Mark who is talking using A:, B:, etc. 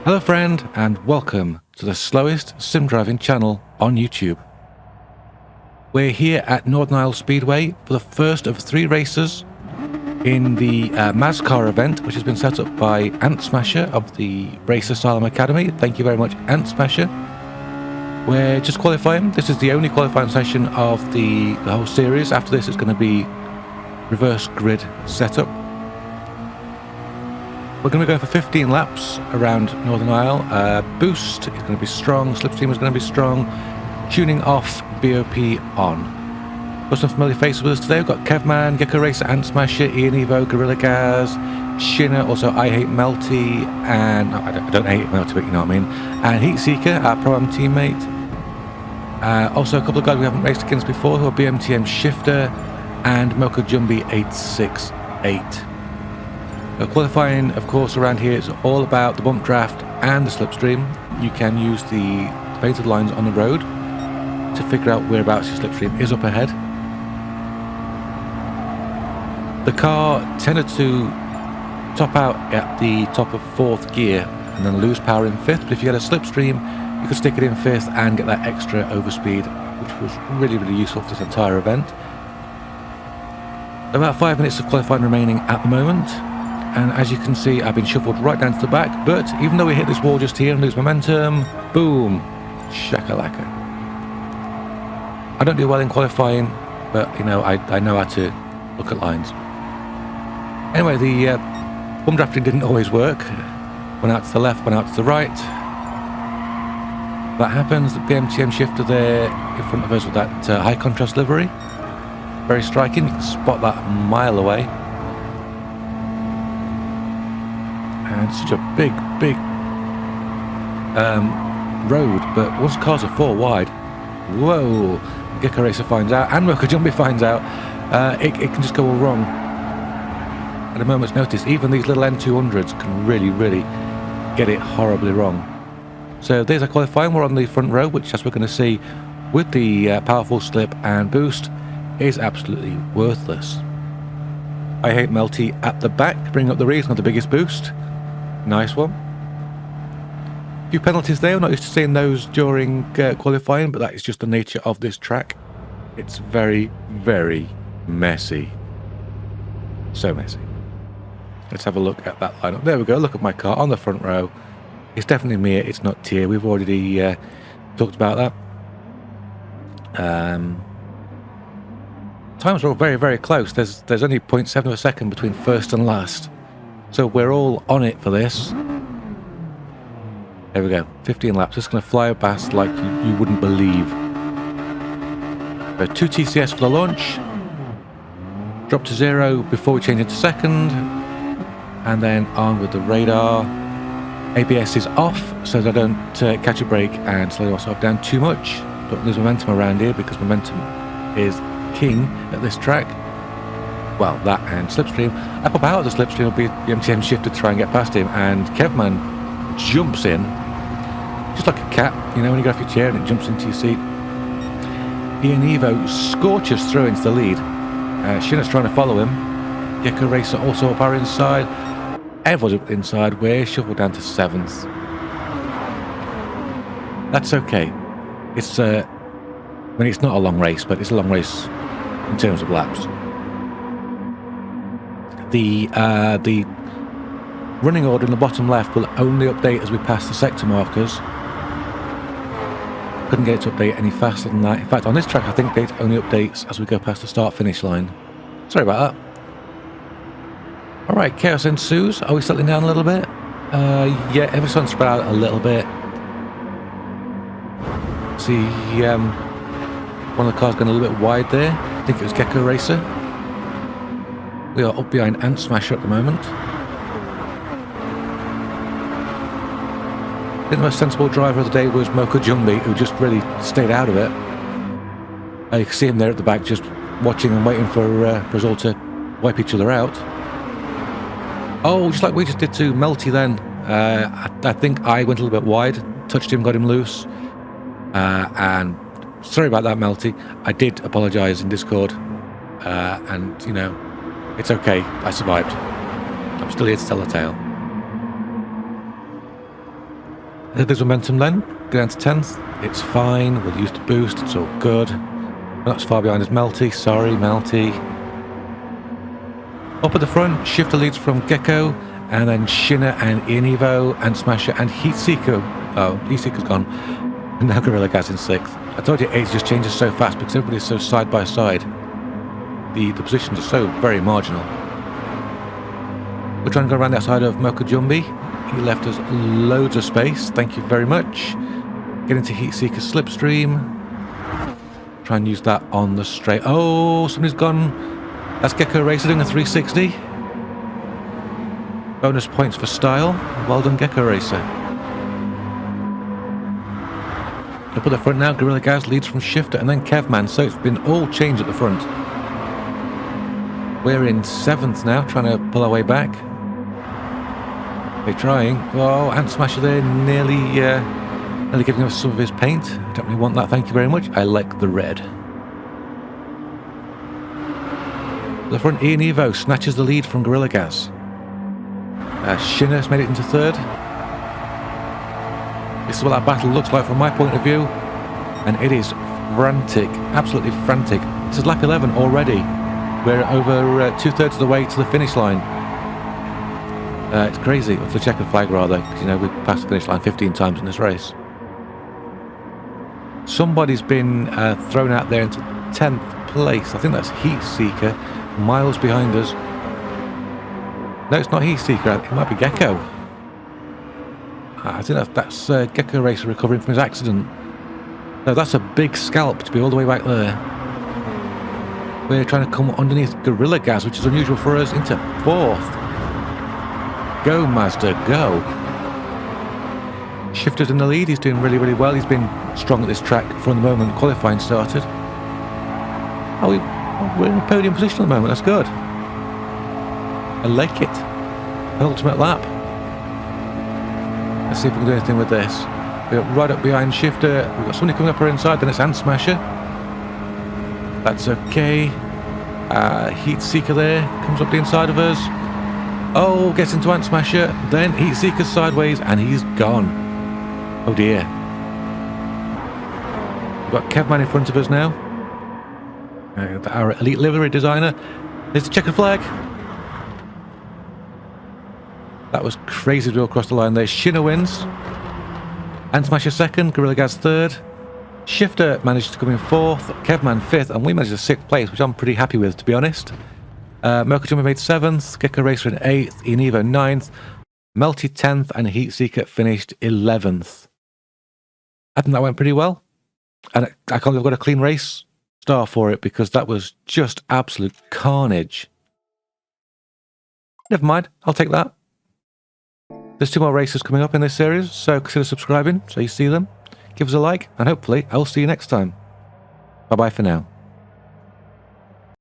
A: Hello friend, and welcome to the slowest sim driving channel on YouTube. We're here at Northern Isle Speedway for the first of 3 races in the Mazcar event, which has been set up by Ant Smasher of the Race Asylum Academy. Thank you very much, Ant Smasher. We're just qualifying. This is the only qualifying session of the whole series. After this, it's going to be reverse grid setup. We're going to go for 15 laps around Northern Isle. Boost is going to be strong, slipstream is going to be strong, tuning off, BOP on. Got some familiar faces with us today. We've got Kevman, Gecko Racer, Ant Smasher, Ian Evo, Gorilla Gaz, Shinner, also I Hate Melty, and I don't hate Melty, but you know what I mean, and Heat Seeker, our Pro-Am teammate. Also a couple of guys we haven't raced against before, who are BMTM Shifter and Moko Jumbi 868. Qualifying, of course, around here is all about the bump draft and the slipstream. You can use the painted lines on the road to figure out whereabouts your slipstream is up ahead. The car tended to top out at the top of 4th gear and then lose power in 5th, but if you had a slipstream, you could stick it in 5th and get that extra overspeed, which was really useful for this entire event. About 5 minutes of qualifying remaining at the moment. And as you can see, I've been shuffled right down to the back, but even though we hit this wall just here and lose momentum, boom, shakalaka. I don't do well in qualifying, but you know, I know how to look at lines. Anyway, the bump drafting didn't always work. Went out to the left, went out to the right. That happens. The BMTM Shifter there in front of us with that high contrast livery. Very striking, you can spot that a mile away. And such a big road, but once cars are 4 wide, whoa, Gecko Racer finds out, and Moko Jumbi finds out, it can just go all wrong at a moment's notice. Even these little N200s can really get it horribly wrong. So there's our qualifying. We're on the front row, which, as we're going to see with the powerful slip and boost, is absolutely worthless. I Hate Melty at the back, bring up the rear, not the biggest boost. Nice one. A few penalties there. I'm not used to seeing those during qualifying, but that is just the nature of this track. It's very messy. So messy. Let's have a look at that lineup. There we go. Look at my car on the front row. It's definitely me. It's not Tier. We've already talked about that. Times are all very close. There's only 0.7 of a second between first and last. So we're all on it for this. There we go, 15 laps. Just going to fly past like you wouldn't believe. So 2 TCS for the launch. Drop to 0 before we change into second. And then on with the radar. ABS is off so that I don't catch a brake and slow myself down too much. Don't lose momentum around here because momentum is king at this track. Well, that and slipstream. I pop out of the slipstream, will be the MTM Shifter to try and get past him, and Kevman jumps in, just like a cat, you know, when you get off your chair and it jumps into your seat. Ian Evo scorches through into the lead. Shinner's trying to follow him. Gecko Racer also up our inside. Everyone's up inside. We're shuffled down to 7th. That's okay. It's I mean, it's not a long race, but it's a long race in terms of laps. The running order in the bottom left will only update as we pass the sector markers. Couldn't get it to update any faster than that. In fact, on this track, I think it only updates as we go past the start-finish line. Sorry about that. Alright, chaos ensues. Are we settling down a little bit? Yeah, everyone's spread out a little bit. See, one of the cars going a little bit wide there. I think it was Gecko Racer. We are up behind Ant Smasher at the moment. I think the most sensible driver of the day was Moko Jumbi, who just really stayed out of it. You can see him there at the back just watching and waiting for us all to wipe each other out. Oh, just like we just did to Melty then. I think I went a little bit wide, touched him, got him loose. And sorry about that, Melty. I did apologise in Discord. And, you know, it's okay, I survived. I'm still here to tell the tale. There's momentum then. Go down to 10th. It's fine. We'll use the boost. It's all good. Not as far behind as Melty. Sorry, Melty. Up at the front, Shifter leads from Gecko, and then Shinner and Ian-Evo and Smasher and Heatseeker. Oh, Heatseeker's gone. And now Gorilla Gas in 6th. I told you 8 just changes so fast because everybody's so side by side. The positions are so very marginal. We're trying to go around the outside of Mokajumbi. He left us loads of space. Thank you very much. Get into Heatseeker's slipstream. Try and use that on the straight. Oh, somebody's gone. That's Gecko Racer doing a 360. Bonus points for style. Well done, Gecko Racer. Up at the front now, Gorilla Gaz leads from Shifter and then Kevman, so it's been all change at the front. We're in 7th now, trying to pull our way back. They're trying. Oh, Ant Smasher there, nearly giving us some of his paint. I don't really want that, thank you very much. I like the red. The front, Ian-Evo snatches the lead from Gorilla Gas. Shinner's made it into 3rd. This is what that battle looks like from my point of view. And it is frantic, absolutely frantic. This is lap 11 already. We're over 2/3 of the way to the finish line. It's crazy. It's the checkered flag rather, because you know we've passed the finish line 15 times in this race. Somebody's been thrown out there into 10th place. I think that's Heatseeker, miles behind us. No, it's not Heatseeker. It might be Gecko. I think that's Gecko Racer recovering from his accident. No, that's a big scalp to be all the way back there. We're trying to come underneath Gorilla Gas, which is unusual for us, into 4th. Go, Mazda, go. Shifter's in the lead. He's doing really, really well. He's been strong at this track from the moment qualifying started. Oh, we're in a podium position at the moment. That's good. I like it. Penultimate lap. Let's see if we can do anything with this. We're right up behind Shifter. We've got somebody coming up our inside, then it's Ant Smasher. That's okay. Heatseeker there. Comes up the inside of us. Oh, gets into Ant Smasher. Then Heatseeker sideways, and he's gone. Oh dear. We've got Kevman in front of us now. Our elite livery designer. There's the checkered flag. That was crazy to go across the line there. Shinner wins. Ant Smasher 2nd. Gorilla Gas 3rd. Shifter managed to come in 4th. Kevman 5th. And we managed a 6th place, which I'm pretty happy with, to be honest. Mokajumbi made 7th. Gecko Racer in 8th. Ian-Evo 9th. Melty 10th. And Heatseeker finished 11th. I think that went pretty well. And I can't believe I've got a clean race star for it, because that was just absolute carnage. Never mind. I'll take that. There's 2 more races coming up in this series, so consider subscribing so you see them. Give us a like, and hopefully I'll see you next time. Bye-bye for now.